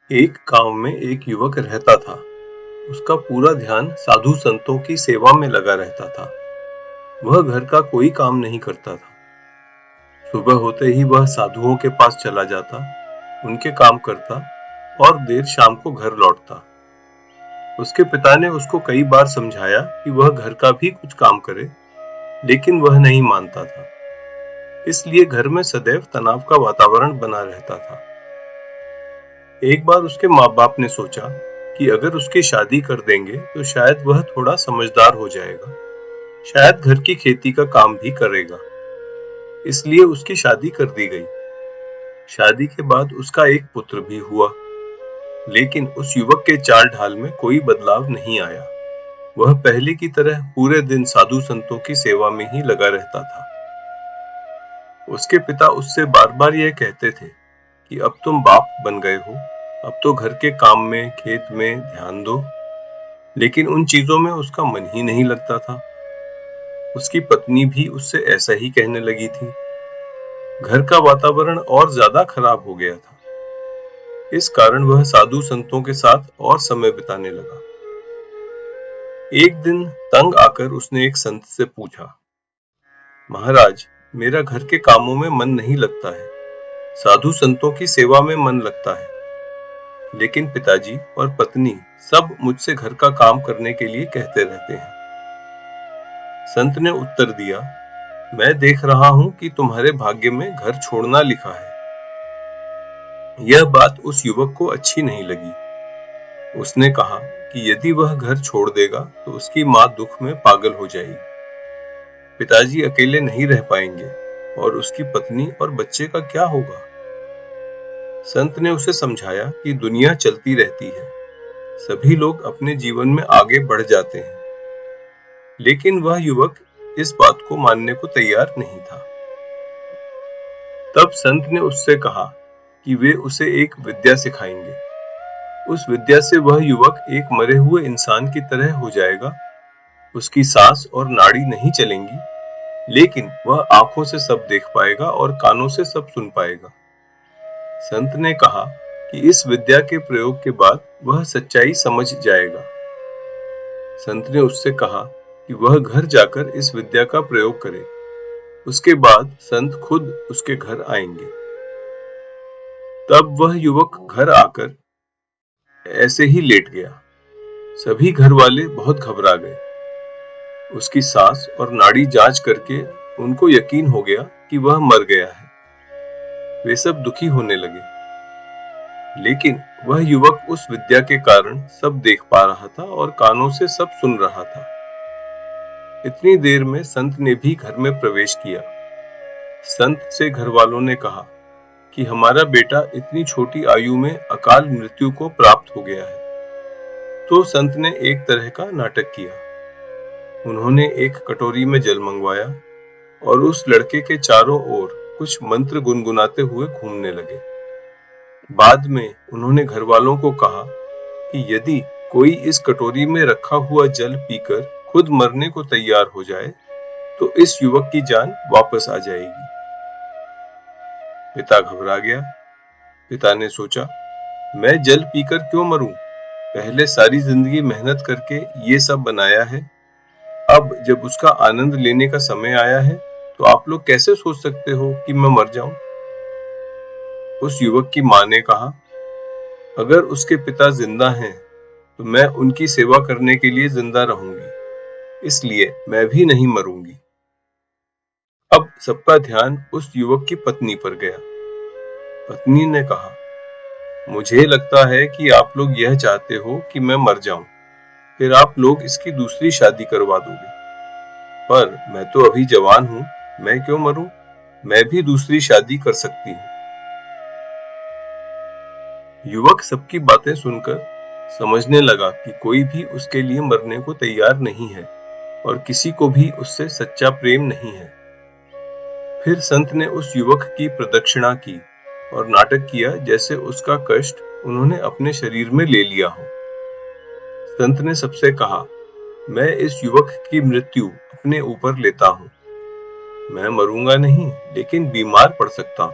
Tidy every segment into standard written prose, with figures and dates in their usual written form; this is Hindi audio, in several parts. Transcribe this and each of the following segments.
एक गांव में एक युवक रहता था। उसका पूरा ध्यान साधु संतों की सेवा में लगा रहता था। वह घर का कोई काम नहीं करता था। सुबह होते ही वह साधुओं के पास चला जाता, उनके काम करता और देर शाम को घर लौटता। उसके पिता ने उसको कई बार समझाया कि वह घर का भी कुछ काम करे, लेकिन वह नहीं मानता था। इसलिए घर में सदैव तनाव का वातावरण बना रहता था। एक बार उसके माँ बाप ने सोचा कि अगर उसकी शादी कर देंगे तो शायद वह थोड़ा समझदार हो जाएगा, शायद घर की खेती का काम भी करेगा। इसलिए उसकी शादी कर दी गई। शादी के बाद उसका एक पुत्र भी हुआ, लेकिन उस युवक के चाल ढाल में कोई बदलाव नहीं आया। वह पहले की तरह पूरे दिन साधु संतों की सेवा में ही लगा रहता था। उसके पिता उससे बार बार यह कहते थे कि अब तुम बाप बन गए हो, अब तो घर के काम में, खेत में ध्यान दो। लेकिन उन चीजों में उसका मन ही नहीं लगता था। उसकी पत्नी भी उससे ऐसा ही कहने लगी थी। घर का वातावरण और ज्यादा खराब हो गया था। इस कारण वह साधु संतों के साथ और समय बिताने लगा। एक दिन तंग आकर उसने एक संत से पूछा, महाराज, मेरा घर के कामों में मन नहीं लगता है, साधु संतों की सेवा में मन लगता है, लेकिन पिताजी और पत्नी सब मुझसे घर का काम करने के लिए कहते रहते हैं। संत ने उत्तर दिया, मैं देख रहा हूं कि तुम्हारे भाग्य में घर छोड़ना लिखा है। यह बात उस युवक को अच्छी नहीं लगी। उसने कहा कि यदि वह घर छोड़ देगा तो उसकी मां दुख में पागल हो जाएगी, पिताजी अकेले नहीं रह पाएंगे और उसकी पत्नी और बच्चे का क्या होगा। संत ने उसे समझाया कि दुनिया चलती रहती है, सभी लोग अपने जीवन में आगे बढ़ जाते हैं, लेकिन वह युवक इस बात को मानने को तैयार नहीं था। तब संत ने उससे कहा कि वे उसे एक विद्या सिखाएंगे। उस विद्या से वह युवक एक मरे हुए इंसान की तरह हो जाएगा। उसकी सांस और नाड़ी नहीं चलेंगी, लेकिन वह आंखों से सब देख पाएगा और कानों से सब सुन पाएगा। संत ने कहा कि इस विद्या के प्रयोग के बाद वह सच्चाई समझ जाएगा। संत ने उससे कहा कि वह घर जाकर इस विद्या का प्रयोग करे। उसके बाद संत खुद उसके घर आएंगे। तब वह युवक घर आकर ऐसे ही लेट गया। सभी घर वाले बहुत घबरा गए। उसकी सांस और नाड़ी जांच करके उनको यकीन हो गया कि वह मर गया है। वे सब दुखी होने लगे, लेकिन वह युवक उस विद्या के कारण सब देख पा रहा था और कानों से सब सुन रहा था। इतनी देर में संत ने भी घर में प्रवेश किया। संत से घर वालों ने कहा कि हमारा बेटा इतनी छोटी आयु में अकाल मृत्यु को प्राप्त हो गया है। तो संत ने एक तरह का नाटक किया। उन्होंने एक कटोरी में जल मंगवाया और उस लड़के के चारों ओर कुछ मंत्र गुनगुनाते हुए घूमने लगे। बाद में उन्होंने घर वालों को कहा कि यदि कोई इस कटोरी में रखा हुआ जल पीकर खुद मरने को तैयार हो जाए तो इस युवक की जान वापस आ जाएगी। पिता घबरा गया। पिता ने सोचा, मैं जल पीकर क्यों मरूं? पहले सारी जिंदगी मेहनत करके ये सब बनाया है। अब जब उसका आनंद लेने का समय आया है तो आप लोग कैसे सोच सकते हो कि मैं मर जाऊं? उस युवक की मां ने कहा, अगर उसके पिता जिंदा हैं तो मैं उनकी सेवा करने के लिए जिंदा रहूंगी, इसलिए मैं भी नहीं मरूंगी। अब सबका ध्यान उस युवक की पत्नी पर गया। पत्नी ने कहा, मुझे लगता है कि आप लोग यह चाहते हो कि मैं मर जाऊं, फिर आप लोग इसकी दूसरी शादी करवा दोगे। पर मैं तो अभी जवान हूं, मैं क्यों मरूं? मैं भी दूसरी शादी कर सकती हूँ। युवक सबकी बातें सुनकर समझने लगा कि कोई भी उसके लिए मरने को तैयार नहीं है और किसी को भी उससे सच्चा प्रेम नहीं है। फिर संत ने उस युवक की प्रदक्षिणा की और नाटक किया जैसे उसका कष्ट उन्होंने अपने शरीर में ले लिया हो। संत ने सबसे कहा, मैं इस युवक की मृत्यु अपने ऊपर लेता हूँ। मैं मरूंगा नहीं, लेकिन बीमार पड़ सकता हूँ,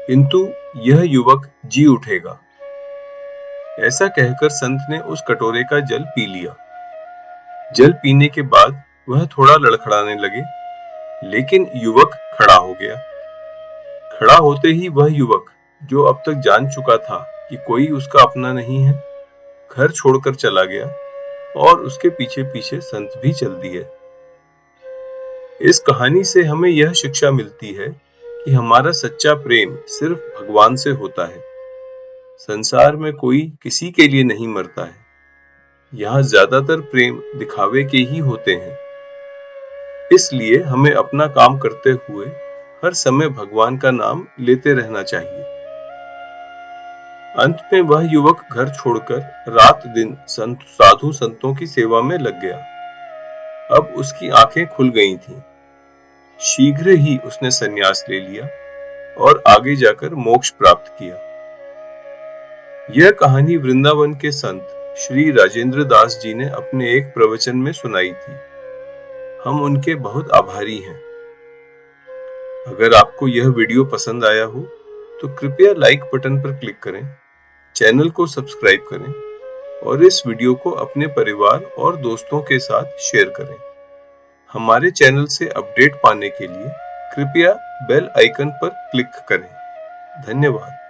किंतु यह युवक जी उठेगा। ऐसा कहकर संत ने उस कटोरे का जल पी लिया। जल पीने के बाद वह थोड़ा लड़खड़ाने लगे, लेकिन युवक खड़ा हो गया। खड़ा होते ही वह युवक, जो अब तक जान चुका था कि कोई उसका अपना नहीं है, घर छोड़कर चला गया और उसके पीछे पीछे संत भी चल दिए। इस कहानी से हमें यह शिक्षा मिलती है कि हमारा सच्चा प्रेम सिर्फ भगवान से होता है। संसार में कोई किसी के लिए नहीं मरता है। यहाँ ज्यादातर प्रेम दिखावे के ही होते हैं। इसलिए हमें अपना काम करते हुए हर समय भगवान का नाम लेते रहना चाहिए। अंत में वह युवक घर छोड़कर रात दिन साधु संतों की सेवा में लग गया। अब उसकी आंखें खुल गई थीं। शीघ्र ही उसने संन्यास ले लिया और आगे जाकर मोक्ष प्राप्त किया। यह कहानी वृंदावन के संत श्री राजेंद्र दास जी ने अपने एक प्रवचन में सुनाई थी। हम उनके बहुत आभारी हैं। अगर आपको यह वीडियो पसंद आया हो तो कृपया लाइक बटन पर क्लिक करें, चैनल को सब्सक्राइब करें और इस वीडियो को अपने परिवार और दोस्तों के साथ शेयर करें। हमारे चैनल से अपडेट पाने के लिए कृपया बेल आइकन पर क्लिक करें। धन्यवाद।